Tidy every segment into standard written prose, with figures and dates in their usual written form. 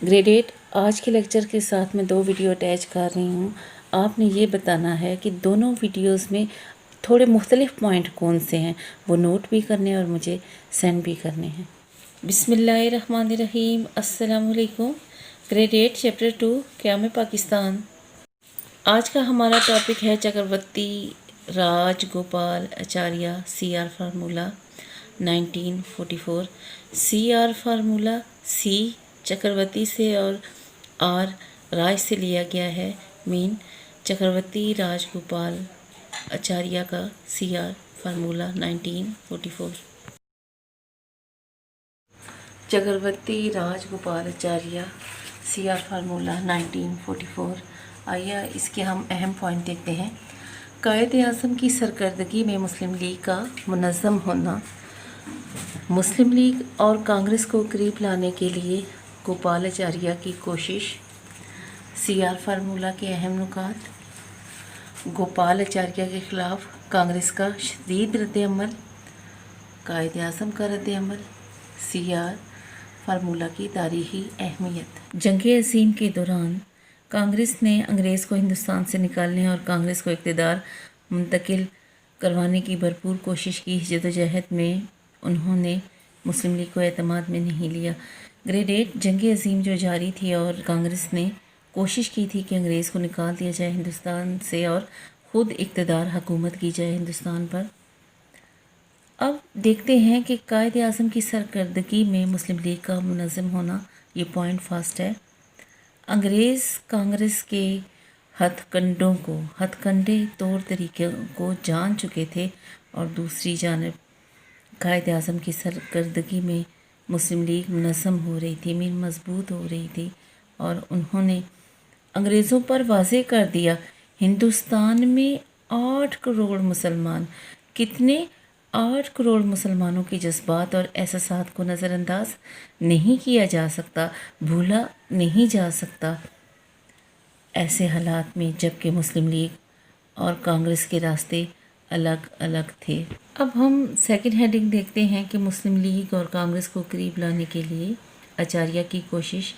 Grade 8 आज के lecture के साथ मैं 2 वीडियो अटैच कर रही हूँ। आपने ये बताना है कि दोनों वीडियोस में थोड़े मुख्तलिफ पॉइंट कौन से हैं, वो नोट भी करने और मुझे सेंड भी करने हैं। बिस्मिल्लाहिर्रहमानिर्रहीम। अस्सलाम वालेकुम। ग्रेड 8 चैप्टर 2 क़याम पाकिस्तान। आज का हमारा टॉपिक है Chakravarti Rajagopalachari CR formula 1944। CR formula C Chakravarti से और R राज से लिया गया है। मीन चक्रवर्ती राजगोपाल आचार्य का CR फार्मूला 1944। चक्रवर्ती राजगोपाल आचार्य CR फार्मूला 1944। आइए इसके हम अहम पॉइंट देखते हैं। कायद-ए-आज़म की सरकर्दगी में मुस्लिम लीग का मुनज़्ज़म होना। मुस्लिम लीग और कांग्रेस को करीब लाने के लिए गोपाल आचार्य की कोशिश। CR फार्मूला के अहम नुकात। गोपाल आचार्य के ख़िलाफ़ कांग्रेस का शदीद रद्द-ए-अमल। कायद-ए-आज़म का रद्द-ए-अमल। CR फार्मूला की तारीख़ी अहमियत। जंग-ए-अज़ीम के दौरान कांग्रेस ने अंग्रेज़ को हिंदुस्तान से निकालने और कांग्रेस को इक़्तिदार मुंतकिल करवाने की भरपूर कोशिश की। जदोजहद में उन्होंने मुस्लिम लीग को एतमाद में नहीं लिया। ग्रेड 8 जंग-ए-अज़ीम जो जारी थी और कांग्रेस ने कोशिश की थी कि अंग्रेज़ को निकाल दिया जाए हिंदुस्तान से और ख़ुद इक़्तिदार हुकूमत की जाए हिंदुस्तान पर। अब देखते हैं कि कायद-ए-आज़म की सरकर्दगी में मुस्लिम लीग का मुनज़्ज़म होना, ये पॉइंट फर्स्ट है। अंग्रेज़ कांग्रेस के हथकंडे तौर तरीक़ों को जान चुके थे और दूसरी जानिब कायद-ए-आज़म की सरकर्दगी में मुस्लिम लीग मुनज़्ज़म हो रही थी, मीन मजबूत हो रही थी और उन्होंने अंग्रेज़ों पर वाज़े कर दिया हिंदुस्तान में 8 करोड़ मुसलमान, कितने 8 करोड़ मुसलमानों के जज्बात और एहसासात को नज़रअंदाज नहीं किया जा सकता, भूला नहीं जा सकता ऐसे हालात में, जबकि मुस्लिम लीग और कांग्रेस के रास्ते अलग अलग थे। अब हम सेकंड हेडिंग देखते हैं कि मुस्लिम लीग और कांग्रेस को करीब लाने के लिए आचार्य की कोशिश।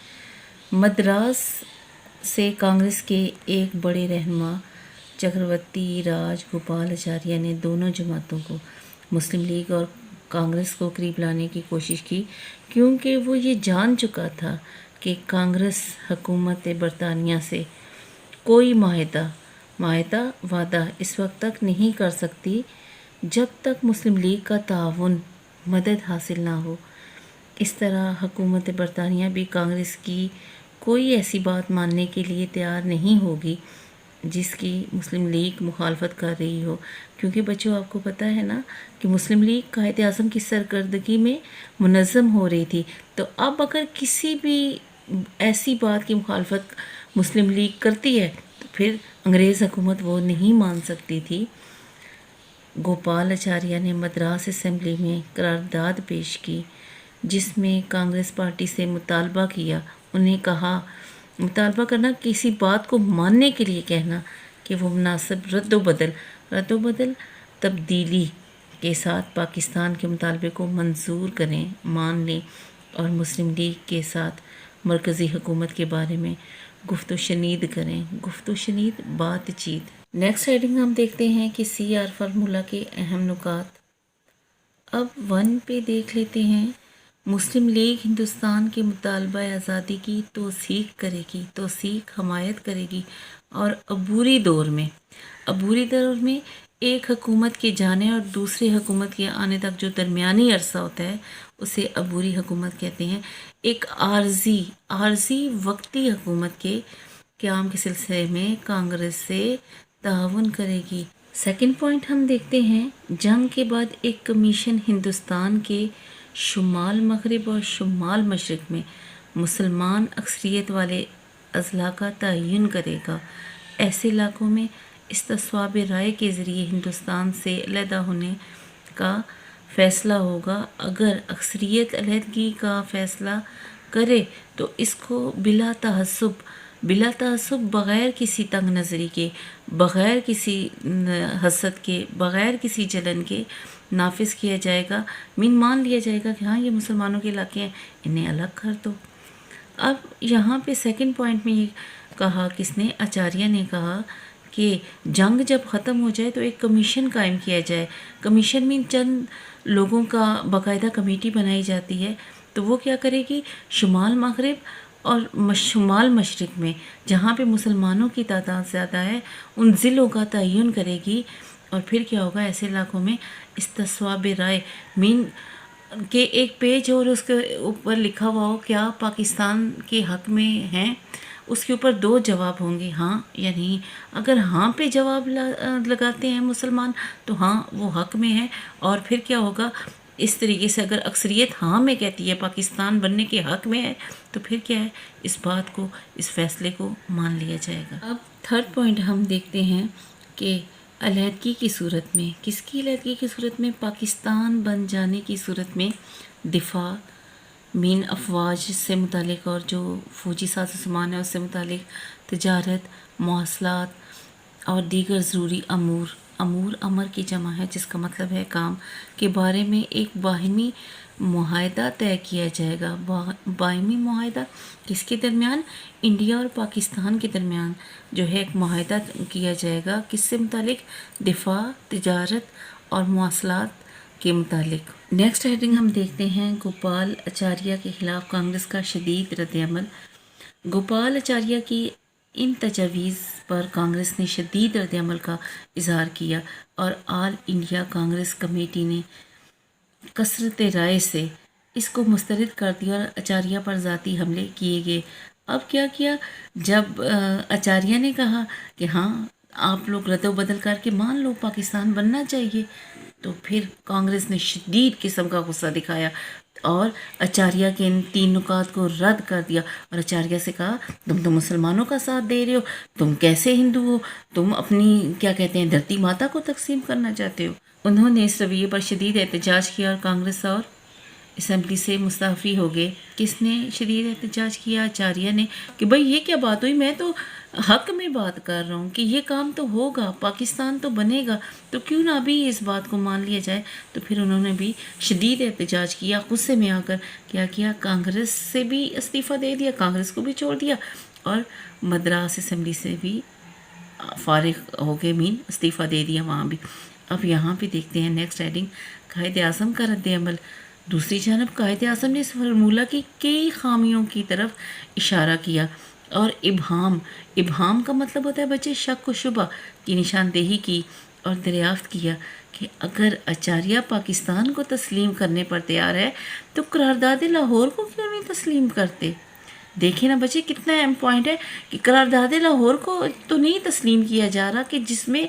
मद्रास से कांग्रेस के एक बड़े रहनुमा चक्रवर्ती राजगोपाल आचार्य ने दोनों जमातों को, मुस्लिम लीग और कांग्रेस को करीब लाने की कोशिश की, क्योंकि वो ये जान चुका था कि कांग्रेस हुकूमत बरतानिया से कोई वादा इस वक्त तक नहीं कर सकती जब तक मुस्लिम लीग का ताउन, मदद हासिल ना हो। इस तरह हुकूमत बरतानिया भी कांग्रेस की कोई ऐसी बात मानने के लिए तैयार नहीं होगी जिसकी मुस्लिम लीग मुखालफत कर रही हो, क्योंकि बच्चों आपको पता है ना कि मुस्लिम लीग कायद-ए-आज़म की सरकर्दगी में मुनज़्ज़म हो रही थी। तो अब अगर किसी भी ऐसी बात की मुखालफत मुस्लिम लीग करती है तो फिर अंग्रेज़ हुकूमत वो नहीं मान सकती थी। गोपाल आचार्य ने मद्रास असेंबली में करारदाद पेश की जिसमें कांग्रेस पार्टी से मुतालबा किया। उन्हें कहा, मुतालबा करना किसी बात को मानने के लिए कहना कि वो मुनासिब रद्दोबदल तब्दीली के साथ पाकिस्तान के मुतालबे को मंजूर करें, मान लें और मुस्लिम लीग के साथ मरकज़ी हुकूमत के बारे में गुफ्तशनीद करें। गुफ्तशनीद बातचीत। नेक्स्ट हेडिंग हम देखते हैं कि CR फार्मूला के अहम नुकात। अब 1 पे देख लेते हैं। मुस्लिम लीग हिंदुस्तान के मुतालबा आज़ादी की तौसीक हमायत करेगी और अबूरी दौर में एक हुकूमत के जाने और दूसरे हुकूमत के आने तक जो दरमियानी अरसा होता है उसे अबूरी हुकूमत कहते हैं। एक आर्जी वक्ती हुकूमत के क़याम के सिलसिले में कांग्रेस से ताउन करेगी। सेकंड पॉइंट हम देखते हैं, जंग के बाद एक कमीशन हिंदुस्तान के शुमाल मगरिब और शुमाल मशरिक़ में मुसलमान अक्सरियत वाले अज़ला का तयन करेगा। ऐसे इलाक़ों में इस्तिस्वाब राय के ज़रिए हिंदुस्तान से अलहदा होने का फ़ैसला होगा। अगर अक्सरियत अलहदगी का फ़ैसला करे तो इसको बिला तहस्सुब बग़ैर किसी तंग नज़री के, बग़ैर किसी हसद के, बग़ैर किसी जलन के नाफिज किया जाएगा। मान लिया जाएगा कि हाँ ये मुसलमानों के इलाके हैं, इन्हें अलग कर दो। अब यहाँ पे सेकंड पॉइंट में ये कहा, किसने, आचार्य ने कहा कि जंग जब ख़त्म हो जाए तो एक कमीशन कायम किया जाए। कमीशन में चंद लोगों का बाकायदा कमेटी बनाई जाती है, तो वो क्या करेगी, शुमाल मगरिब और शुमाल मशरिक़ में जहाँ पे मुसलमानों की तादाद ज़्यादा है उन ज़िलों का तयन करेगी। और फिर क्या होगा, ऐसे इलाकों में इस्तिस्वाब राय मीन के एक पेज और उसके ऊपर लिखा हुआ हो क्या पाकिस्तान के हक़ में हैं, उसके ऊपर 2 जवाब होंगे, हाँ या नहीं। अगर हाँ पे जवाब लगाते हैं मुसलमान तो हाँ वो हक़ में है। और फिर क्या होगा, इस तरीके से अगर अक्सरियत हाँ में कहती है पाकिस्तान बनने के हक़ में है, तो फिर क्या है, इस बात को, इस फैसले को मान लिया जाएगा। अब थर्ड पॉइंट हम देखते हैं कि अलहदगी की सूरत में, किसकी अलहदगी की सूरत में, पाकिस्तान बन जाने की सूरत में दिफा मीन अफवाज से मुतालिक और जो फ़ौजी साज़ो-सामान है उससे मुतालिक तिजारत, मवासलात और दीगर ज़रूरी अमूर अमर की जमा है जिसका मतलब है काम, के बारे में एक बाहिमी मुआहदा तय किया जाएगा। बाहिमी मुआहदा किसके दरमियान, इंडिया और पाकिस्तान के दरमियान जो है एक मुआहदा किया जाएगा, किससे मुतालिक, दिफा, तिजारत और मवासलात के मुतालिक। नेक्स्ट हेडिंग हम देखते हैं, गोपाल आचार्य के ख़िलाफ़ कांग्रेस का शदीद रद्द-ए-अमल। गोपाल आचार्य की इन तजावीज़ पर कांग्रेस ने शदीद रद्द-ए-अमल का इजहार किया और ऑल इंडिया कांग्रेस कमेटी ने कसरत राय से इसको मुस्तरद कर दिया और आचार्य पर ज़ाती हमले किए गए। अब क्या किया, जब आचार्य ने कहा कि हाँ आप लोग रद्द-ओ-बदल करके मान लो पाकिस्तान बनना चाहिए, तो फिर कांग्रेस ने शदीद किस्म का गुस्सा दिखाया और आचार्य के इन 3 नुकात को रद्द कर दिया और आचार्य से कहा तुम तो मुसलमानों का साथ दे रहे हो, तुम कैसे हिंदू हो, तुम अपनी क्या कहते हैं धरती माता को तकसीम करना चाहते हो। उन्होंने इस रवैये पर शदीद एहतजाज किया और कांग्रेस और असम्बली से मुस्तफ़ी हो गए। किसने शदीद एहतजाज किया, आचार्य ने, कि भाई ये क्या बात हुई, मैं तो हक़ में बात कर रहा हूँ कि ये काम तो होगा, पाकिस्तान तो बनेगा, तो क्यों ना अभी इस बात को मान लिया जाए। तो फिर उन्होंने भी शदीद एहतजाज किया, गुस्से में आकर क्या किया, कांग्रेस से भी इस्तीफ़ा दे दिया, कांग्रेस को भी छोड़ दिया और मद्रास असम्बली से भी फारिग हो गए, मीन इस्तीफ़ा दे दिया वहाँ भी। अब यहाँ पे देखते हैं नेक्स्ट हेडिंग, कायद-ए-आज़म का रद्द-ए-अमल। दूसरी जानब कायद-ए-आज़म ने इस फार्मूला की कई खामियों की तरफ इशारा किया और इबहाम का मतलब होता है बच्चे शक व शुबा की निशानदेही की और दरियाफ्त किया कि अगर आचार्य पाकिस्तान को तस्लीम करने पर तैयार है तो करारदाद लाहौर को क्यों नहीं तस्लीम करते। देखिए ना बच्चे कितना अहम पॉइंट है कि करारदाद लाहौर को तो नहीं तस्लीम किया जा रहा कि जिसमें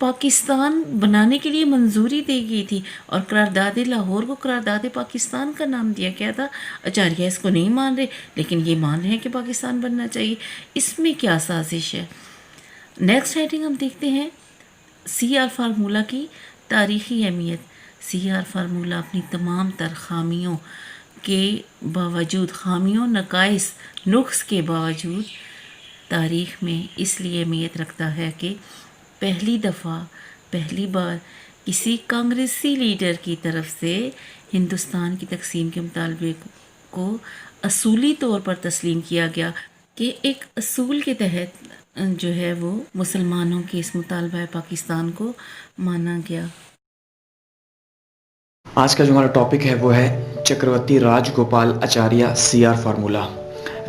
पाकिस्तान बनाने के लिए मंजूरी दी गई थी और करारदाद लाहौर को करारदाद पाकिस्तान का नाम दिया गया था। आचार्य इसको नहीं मान रहे लेकिन ये मान रहे हैं कि पाकिस्तान बनना चाहिए। इसमें क्या साजिश है। नेक्स्ट हेडिंग हम देखते हैं CR फार्मूला की तारीख़ी अहमियत। CR फार्मूला अपनी तमाम तर खामियों के बावजूद, खामियों नकाइस नुक्स के बावजूद तारीख़ में इसलिए अहमियत रखता है कि पहली बार किसी कांग्रेसी लीडर की तरफ से हिंदुस्तान की तकसीम के मुतालबे को असूली तौर पर तस्लीम किया गया कि एक असूल के तहत जो है वो मुसलमानों के इस मुतालबा पाकिस्तान को माना गया। आज का जो हमारा टॉपिक है वो है Chakravarti Rajagopalachari CR formula.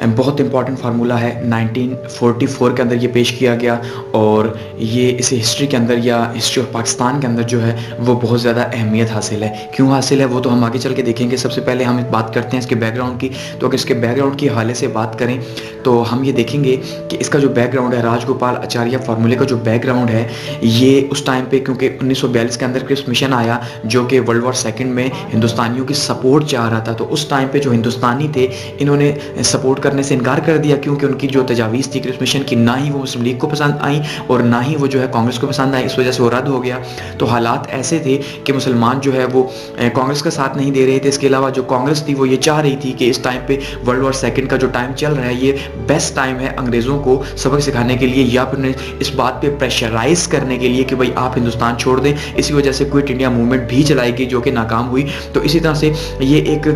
बहुत इंपॉर्टेंट फार्मूला है, 1944 के अंदर ये पेश किया गया और ये इसे हिस्ट्री के अंदर या हिस्ट्री ऑफ पाकिस्तान के अंदर जो है वो बहुत ज़्यादा अहमियत हासिल है। क्यों हासिल है वो तो हम आगे चल के देखेंगे। सबसे पहले हम बात करते हैं इसके बैकग्राउंड की। तो अगर इसके बैकग्राउंड की हवाले से बात करें तो हम ये देखेंगे कि इसका जो बैकग्राउंड है, राजगोपाल आचार्य फार्मूले का जो बैकग्राउंड है, ये उस टाइम पे क्योंकि 1942 के अंदर क्रिप्स मिशन आया जो कि वर्ल्ड वॉर सेकेंड में हिंदुस्तानियों की सपोर्ट चाह रहा था। तो उस टाइम पे जो हिंदुस्तानी थे इन्होंने सपोर्ट करने से इनकार कर दिया क्योंकि उनकी जो तजावीज़ थी क्रिप्स मिशन की ना ही वो मुस्लिम लीग को पसंद आई और ना ही वो जो है कांग्रेस को पसंद आई। इस वजह से वो रद्द हो गया। तो हालात ऐसे थे कि मुसलमान जो है वो कांग्रेस का साथ नहीं दे रहे थे। इसके अलावा जो कांग्रेस थी वो ये चाह रही थी कि इस टाइम पे वर्ल्ड वॉर सेकेंड का जो टाइम चल रहा है ये बेस्ट टाइम है अंग्रेज़ों को सबक सिखाने के लिए या फिर इस बात पे प्रेशराइज करने के लिए कि भाई आप हिंदुस्तान छोड़ दें। इसी वजह से क्विट इंडिया मूवमेंट भी चलाई गई जो कि नाकाम हुई। तो इसी तरह से ये एक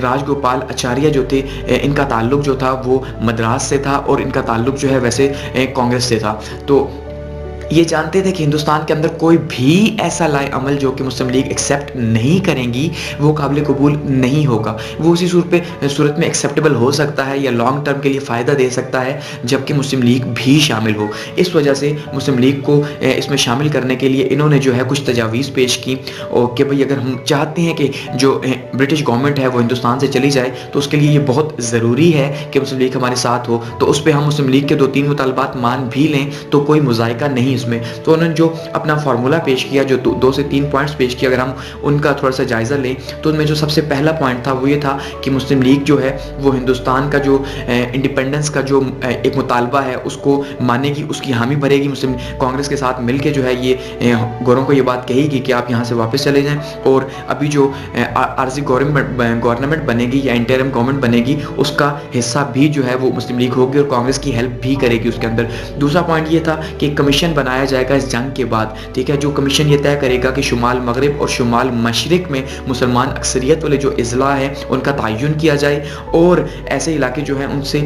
राजगोपाल आचार्य जो थे इनका ताल्लुक जो जो था वो मद्रास से था और इनका ताल्लुक जो है वैसे कांग्रेस से था। तो ये जानते थे कि हिंदुस्तान के अंदर कोई भी ऐसा लाए अमल जो कि मुस्लिम लीग एक्सेप्ट नहीं करेंगी वो काबिल कबूल नहीं होगा। वो उसी सूरत में एक्सेप्टेबल हो सकता है या लॉन्ग टर्म के लिए फ़ायदा दे सकता है जबकि मुस्लिम लीग भी शामिल हो। इस वजह से मुस्लिम लीग को इसमें शामिल करने के लिए इन्होंने जो है कुछ तजावीज़ पेश की और कि भाई अगर हम चाहते हैं कि जो ब्रिटिश गवर्नमेंट है वो हिंदुस्तान से चली जाए तो उसके लिए ये बहुत ज़रूरी है कि मुस्लिम लीग हमारे साथ हो। तो उस पर हम मुस्लिम लीग के 2-3 मुतालबात मान भी लें तो कोई मुज़ायका नहीं इसमें। तो उन्होंने जो अपना फार्मूला पेश किया, जो 2 से 3 पॉइंट्स पेश किए, अगर हम उनका थोड़ा सा जायज़ा लें तो उनमें जो सबसे पहला पॉइंट था वो ये था कि मुस्लिम लीग जो है वो हिंदुस्तान का जो इंडिपेंडेंस का जो एक मुतालबा है उसको मानेगी, उसकी हामी भरेगी। मुस्लिम कांग्रेस के साथ मिलकर जो है ये गोरों को ये बात कहेगी कि आप यहाँ से वापस चले जाएँ और अभी जो आर्जी गवर्नमेंट बनेगी या इंटरिम गवर्नमेंट बनेगी उसका हिस्सा भी जो है वो मुस्लिम लीग होगी और कांग्रेस की हेल्प भी करेगी उसके अंदर। दूसरा पॉइंट ये था कि कमीशन बनाया जाएगा इस जंग के बाद, ठीक है, जो कमीशन ये तय करेगा कि शुमाल मगरिब और शुमाल मशरिक में मुसलमान अक्सरियत वाले जो अज़ला हैं उनका तयन किया जाए और ऐसे इलाके जो हैं उनसे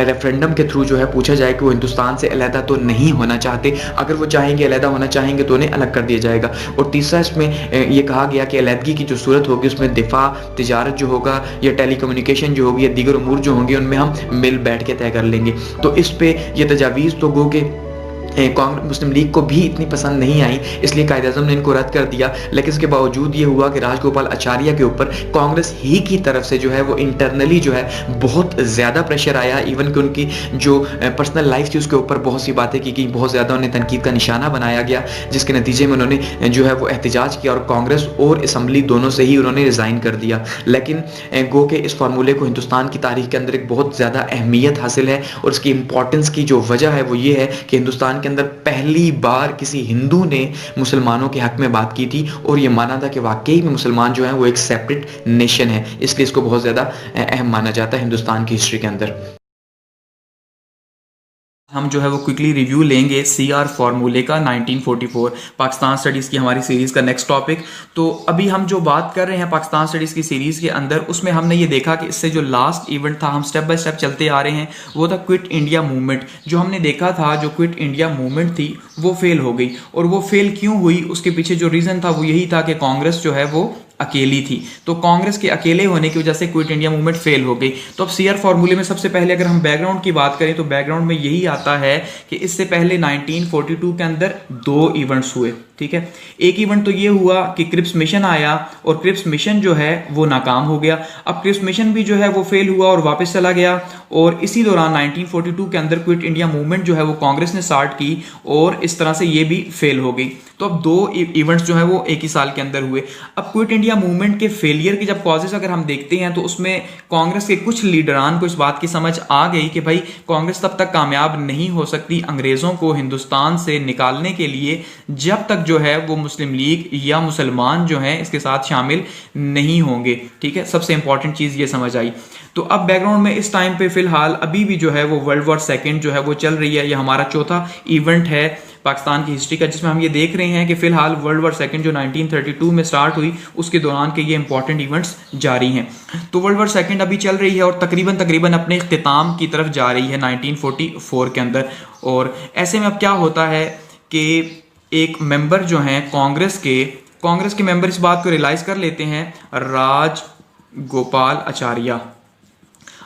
रेफरेंडम के थ्रू जो है पूछा जाए कि वो हिंदुस्तान से अलहदा तो नहीं होना चाहते, अगर वो चाहेंगे अलहदा होना चाहेंगे तो उन्हें अलग कर दिया जाएगा। और तीसरा इसमें ये कहा गया कि अलहदगी की जो सूरत होगी उसमें दिफा, तिजारत जो होगा या टेलीकम्युनिकेशन जो होगी या दीगर उमूर जो होंगे उनमें हम मिल बैठ के तय कर लेंगे। तो इस पे ये तजावीज़ तो गो के मुस्लिम लीग को भी इतनी पसंद नहीं आई, इसलिए कायद-ए-आज़म ने इनको रद्द कर दिया। लेकिन इसके बावजूद ये हुआ कि राजगोपाल आचार्य के ऊपर कांग्रेस ही की तरफ से जो है वो इंटरनली जो है बहुत ज़्यादा प्रेशर आया। इवन कि उनकी जो पर्सनल लाइफ थी उसके ऊपर बहुत सी बातें की गई, बहुत ज़्यादा उन्हें तनकीद का निशाना बनाया गया, जिसके नतीजे में उन्होंने जो है वो एहतजाज किया और कांग्रेस और असम्बली दोनों से ही उन्होंने रिज़ाइन कर दिया। लेकिन गो के इस फार्मूले को हिंदुस्तान की तारीख के अंदर एक बहुत ज़्यादा अहमियत हासिल है और इसकी इंपॉर्टेंस की जो वजह है वो ये है कि हिंदुस्तान के अंदर पहली बार किसी हिंदू ने मुसलमानों के हक में बात की थी और ये माना था कि वाकई में मुसलमान जो हैं वो एक सेपरेट नेशन है, इसलिए इसको बहुत ज़्यादा अहम माना जाता है हिंदुस्तान की हिस्ट्री के अंदर। हम जो है वो क्विकली रिव्यू लेंगे सीआर फार्मूले का 1944 पाकिस्तान स्टडीज़ की हमारी सीरीज़ का नेक्स्ट टॉपिक। तो अभी हम जो बात कर रहे हैं पाकिस्तान स्टडीज़ की सीरीज़ के अंदर, उसमें हमने ये देखा कि इससे जो लास्ट इवेंट था, हम स्टेप बाय स्टेप चलते आ रहे हैं, वो था क्विट इंडिया मूवमेंट। जो हमने देखा था जो क्विट इंडिया मूवमेंट थी वो फेल हो गई, और वो फेल क्यों हुई उसके पीछे जो रीज़न था वो यही था कि कांग्रेस जो है वो अकेली थी। तो कांग्रेस के अकेले होने की वजह से क्विट इंडिया मूवमेंट फेल हो गई। तो अब सीआर फार्मूले में सबसे पहले अगर हम बैकग्राउंड की बात करें तो बैकग्राउंड में यही आता है कि इससे पहले 1942 के अंदर 2 इवेंट्स हुए, ठीक है। एक इवेंट तो ये हुआ कि क्रिप्स मिशन आया और क्रिप्स मिशन जो है वो नाकाम हो गया। अब क्रिप्स मिशन भी जो है वो फेल हुआ और वापस चला गया, और इसी दौरान 1942 के अंदर क्विट इंडिया मूवमेंट जो है वो कांग्रेस ने स्टार्ट की और इस तरह से ये भी फेल हो गई। तो अब 2 इवेंट्स जो है वो एक ही साल के अंदर हुए। अब क्विट इंडिया मूवमेंट के फेलियर की जब कॉजेस अगर हम देखते हैं तो उसमें कांग्रेस के कुछ लीडरान को इस बात की समझ आ गई कि भाई कांग्रेस तब तक कामयाब नहीं हो सकती अंग्रेजों को हिंदुस्तान से निकालने के लिए जब तक जो है वो मुस्लिम लीग या मुसलमान जो हैं इसके साथ शामिल नहीं होंगे, ठीक है। सबसे इंपॉर्टेंट चीज़ ये समझ आई। तो अब बैकग्राउंड में इस टाइम पे फिलहाल अभी भी जो है वो वर्ल्ड वॉर सेकेंड जो है वो चल रही है। ये हमारा चौथा इवेंट है पाकिस्तान की हिस्ट्री का जिसमें हम ये देख रहे हैं कि फिलहाल वर्ल्ड वॉर सेकेंड जो 1932 में स्टार्ट हुई उसके दौरान के ये इंपॉर्टेंट इवेंट्स जारी हैं। तो वर्ल्ड वॉर सेकेंड अभी चल रही है और तकरीबन अपने इख्तिताम की तरफ जा रही है 1944 के अंदर। और ऐसे में अब क्या होता है कि एक मेंबर जो हैं कांग्रेस के मेंबर इस बात को रियलाइज कर लेते हैं, राजगोपाल आचार्य।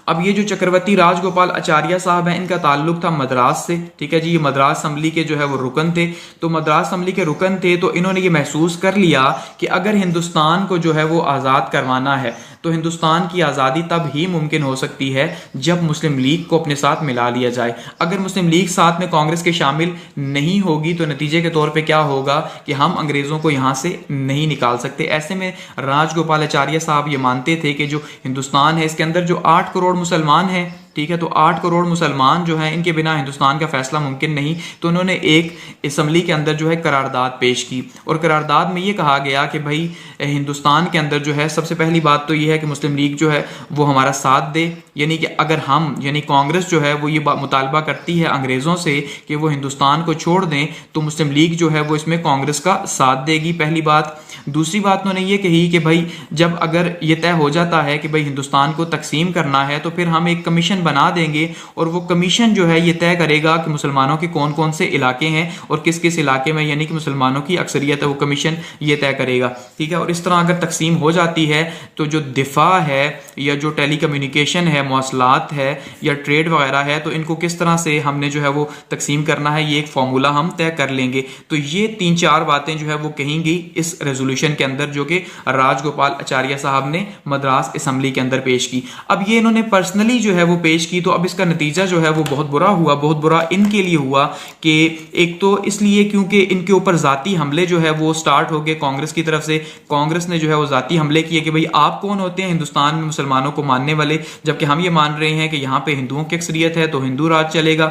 अब ये जो चक्रवर्ती राजगोपाल आचार्य साहब हैं इनका ताल्लुक था मद्रास से, ठीक है जी। ये मद्रास असेंबली के जो है वो रुकन थे। तो मद्रास असेंबली के रुकन थे तो इन्होंने ये महसूस कर लिया कि अगर हिंदुस्तान को जो है वो आज़ाद करवाना है तो हिंदुस्तान की आज़ादी तब ही मुमकिन हो सकती है जब मुस्लिम लीग को अपने साथ मिला लिया जाए। अगर मुस्लिम लीग साथ में कांग्रेस के शामिल नहीं होगी तो नतीजे के तौर पे क्या होगा कि हम अंग्रेज़ों को यहाँ से नहीं निकाल सकते। ऐसे में राजगोपाल आचार्य साहब ये मानते थे कि जो हिंदुस्तान है इसके अंदर जो 8 करोड़ मुसलमान हैं, ठीक है, तो 8 करोड़ मुसलमान जो हैं इनके बिना हिंदुस्तान का फैसला मुमकिन नहीं। तो उन्होंने एक असम्बली के अंदर जो है करारदाद पेश की और करारदाद में ये कहा गया कि भाई हिंदुस्तान के अंदर जो है सबसे पहली बात तो ये है कि मुस्लिम लीग जो है वो हमारा साथ दे, यानी कि अगर हम यानी कांग्रेस जो है वो ये मुतालबा करती है अंग्रेज़ों से कि वो हिंदुस्तान को छोड़ दें तो मुस्लिम लीग जो है वो इसमें कांग्रेस का साथ देगी, पहली बात। दूसरी बात उन्होंने ये कही कि भाई जब अगर ये तय हो जाता है कि भाई हिंदुस्तान को तकसीम करना है तो फिर हम एक कमीशन कमीशन बना देंगे और वो कमीशन जो है ये तय करेगा कि मुसलमानों के कौन कौन से इलाके हैं और किस किस इलाके में यानी कि मुसलमानों की अक्सरियत है, वो कमीशन ये तय करेगा, ठीक है। और इस तरह अगर तकसीम हो जाती है तो जो दिफा है या जो टेली कम्युनिकेशन है, मौसलात है या ट्रेड वगैरह है, तो इनको किस तरह से हमने जो है वो तकसीम करना है, ये एक फार्मूला हम तय कर लेंगे। तो ये 3-4 बातें जो है वो कहेंगी इस रेजोल्यूशन के अंदर, जो कि राजगोपाल आचार्य साहब ने मद्रास असेंबली के अंदर पेश की। अब ये इन्होंने पर्सनली जो है वो पेश की, तो अब इसका नतीजा जो है वो बहुत बुरा हुआ। बहुत बुरा इनके लिए हुआ कि एक तो इसलिए क्योंकि इनके ऊपर जाती हमले जो है वो स्टार्ट हो गए कांग्रेस की तरफ से। कांग्रेस ने जो है वो जाती हमले किए कि भाई आप कौन होते हैं हिंदुस्तान में मुसलमानों को मानने वाले, जबकि हम ये मान रहे हैं कि यहाँ पे हिंदुओं की अक्सरियत है तो हिंदू राज चलेगा,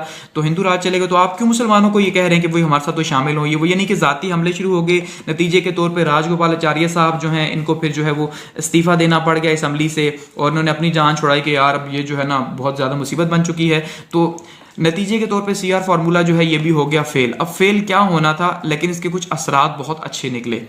तो आप क्यों मुसलमानों को ये कह रहे हैं कि भाई हमारे साथ तो शामिल हो। ये वो यानी कि जाती हमले शुरू हो गए। नतीजे के तौर पर राजगोपाल आचार्य साहब जो हैं इनको फिर जो है वो इस्तीफा देना पड़ गया असेंबली से, और उन्होंने अपनी जान छुड़ाई कि यार अब ये जो है ना बहुत ज़्यादा मुसीबत बन चुकी है। तो नतीजे के तौर पे CR फार्मूला जो है ये भी हो गया फेल। अब फेल क्या होना था, लेकिन इसके कुछ असरात बहुत अच्छे निकले।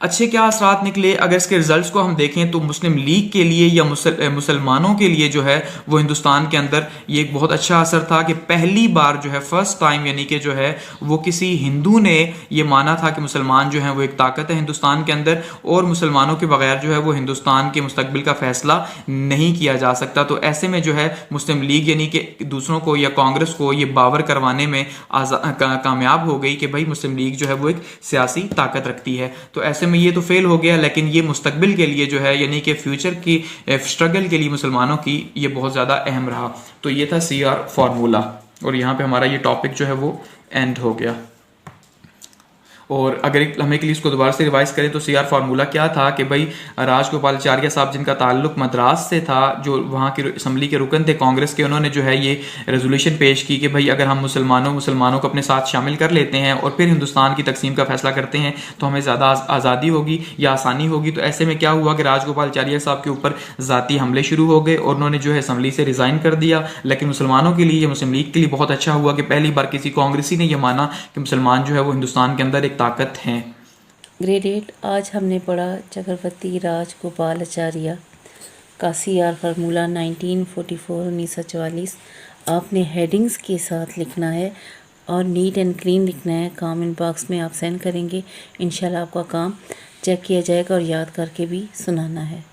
अच्छे क्या असरात निकले, अगर इसके रिजल्ट्स को हम देखें तो मुस्लिम लीग के लिए या मुसलमानों के लिए जो है वो हिंदुस्तान के अंदर ये एक बहुत अच्छा असर था कि पहली बार जो है फर्स्ट टाइम यानी कि जो है वो किसी हिंदू ने ये माना था कि मुसलमान जो है वो एक ताकत है हिंदुस्तान के अंदर, और मुसलमानों के बगैर जो है वो हिंदुस्तान के मुस्तकबिल का फैसला नहीं किया जा सकता। तो ऐसे में जो है मुस्लिम लीग यानी कि दूसरों को या कांग्रेस को ये बावर करवाने में कामयाब हो गई कि भाई मुस्लिम लीग जो है वो एक सियासी ताकत रखती है। तो ऐसे में ये तो फेल हो गया, लेकिन ये मुस्तकबिल के लिए जो है यानी कि फ्यूचर की स्ट्रगल के लिए मुसलमानों की ये बहुत ज़्यादा अहम रहा। तो ये था CR फार्मूला, और यहाँ पे हमारा ये टॉपिक जो है वो एंड हो गया। और अगर हम एक इसको दोबारा से रिवाइज करें तो CR फार्मूला क्या था कि भाई राजगोपाल आचार्य साहब जिनका ताल्लुक मद्रास से था, जो वहाँ के असेंबली के रुकन थे कांग्रेस के, उन्होंने जो है ये रेजोल्यूशन पेश की कि भाई अगर हम मुसलमानों को अपने साथ शामिल कर लेते हैं और फिर हिंदुस्तान की तकसीम का फैसला करते हैं तो हमें ज़्यादा आज़ादी होगी या आसानी होगी। तो ऐसे में क्या हुआ कि राजगोपाल आचार्य साहब के ऊपर ज़ाती हमले शुरू हो गए और उन्होंने जो है असेंबली से रिज़ाइन कर दिया। लेकिन मुसलमानों के लिए या मुस्लिम लीग के लिए बहुत अच्छा हुआ कि पहली बार किसी कांग्रेसी ने यह माना कि मुसलमान जो है वो हिंदुस्तान के अंदर एक ताकत हैं। ग्रेड 8 आज हमने पढ़ा चक्रवर्ती राजगोपाल आचार्य का CR फार्मूला 1944-1944। आपने हेडिंग्स के साथ लिखना है और नीट एंड क्लीन लिखना है। कमेंट बॉक्स में आप सेंड करेंगे, इंशाल्लाह आपका काम चेक किया जाएगा और याद करके भी सुनाना है।